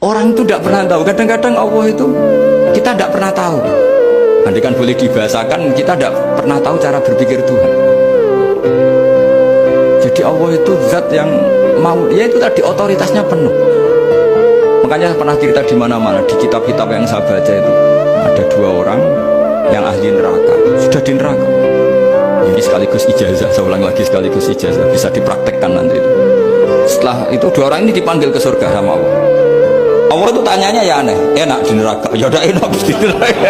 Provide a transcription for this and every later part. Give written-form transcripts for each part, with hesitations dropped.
Orang itu tidak pernah tahu. Kadang-kadang Allah itu kita tidak pernah tahu. Nanti kan boleh dibahasakan, kita tidak pernah tahu cara berpikir Tuhan. Jadi Allah itu zat yang mau, ya itu tadi otoritasnya penuh. Makanya saya pernah cerita di mana-mana, di kitab-kitab yang saya baca itu ada dua orang yang ahli neraka, sudah di neraka. Ini sekaligus ijazah, saya ulang lagi sekaligus ijazah, bisa dipraktekkan nanti itu. Setelah itu dua orang ini dipanggil ke surga sama Allah. Allah itu tanyanya ya aneh, enak di neraka, ya udah enak di neraka.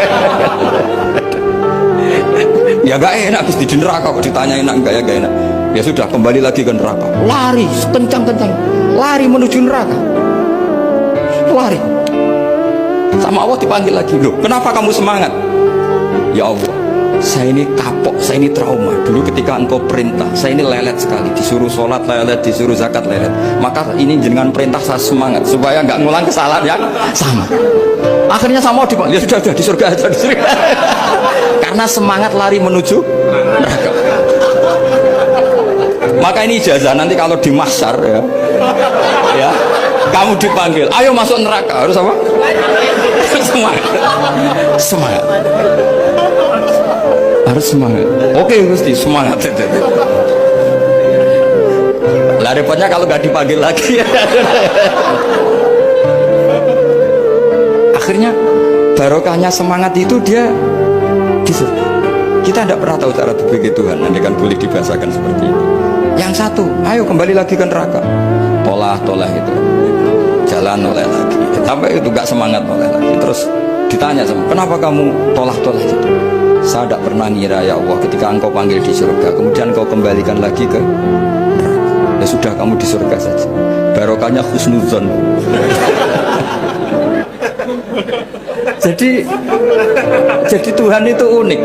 Ya gak enak di neraka, kok ditanya enak enggak, ya gak enak. Ya sudah, kembali lagi ke neraka, lari kencang-kencang, lari menuju neraka, lari. Sama Allah dipanggil lagi, loh kenapa kamu semangat? Ya Allah, saya ini kapok, saya ini trauma. Dulu ketika engkau perintah, saya ini lelet sekali. Disuruh sholat lelet, disuruh zakat lelet. Maka ini dengan perintah saya semangat supaya nggak ngulang kesalahan yang sama. Akhirnya sama dipanggil, ya sudah di surga aja, di surga. Karena semangat lari menuju neraka. Maka ini ijazah, nanti kalau di mahsyar ya, kamu dipanggil, ayo masuk neraka, harus apa? Semangat, semangat. Harus semangat. Oke Gusti, semangat. Lah repotnya kalau nggak dipanggil lagi. Akhirnya barokahnya semangat itu dia disuruh. Kita tidak pernah tahu cara berpikir Tuhan. Nanti kan boleh dibahasakan seperti itu. Yang satu, ayo kembali lagi ke neraka. Tolah itu, jalan oleh lagi. Sampai itu nggak semangat oleh lagi. Terus ditanya sama, kenapa kamu tolah itu? Saya tidak pernah ngira ya Allah, ketika engkau panggil di surga, kemudian engkau kembalikan lagi ke neraka. Ya sudah, kamu di surga saja. Barokahnya husnuzon. Jadi Tuhan itu unik.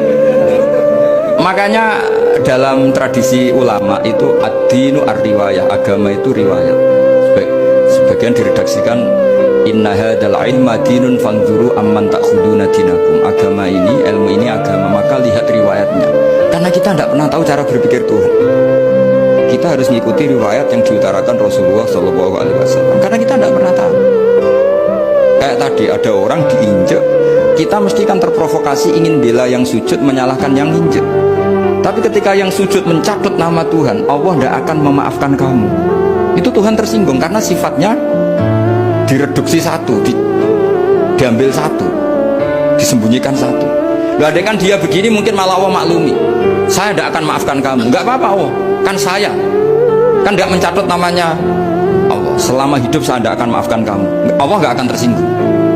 Makanya dalam tradisi ulama itu ad-dinu ar-riwayah, agama itu riwayat. Sebagian diredaksikan inna hadzal ilma dinun fanzuru amman ta'khuduna dinakum. Agama ini, ilmu ini agama, maka lihat riwayatnya. Karena kita tidak pernah tahu cara berpikir Tuhan. Kita harus mengikuti riwayat yang diutarakan Rasulullah SAW. Karena kita tidak pernah tahu. Kayak tadi ada orang diinjek, kita mesti kan terprovokasi ingin bela yang sujud menyalahkan yang injek. Tapi ketika yang sujud mencatut nama Tuhan, Allah tidak akan memaafkan kamu. Itu Tuhan tersinggung karena sifatnya direduksi satu, diambil satu, disembunyikan satu. Loh, ada kan dia begini mungkin malah Allah maklumi. Saya tidak akan maafkan kamu. Enggak apa-apa Allah, kan saya kan tidak mencatut namanya Allah. Selama hidup saya tidak akan maafkan kamu. Allah nggak akan tersinggung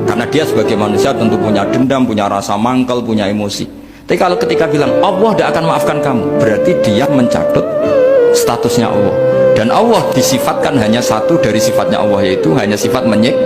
karena dia sebagai manusia tentu punya dendam, punya rasa mangkel, punya emosi. Tapi kalau ketika bilang Allah tidak akan maafkan kamu, berarti dia mencatut statusnya Allah. Dan Allah disifatkan hanya satu dari sifatnya Allah, yaitu hanya sifat menyiksa.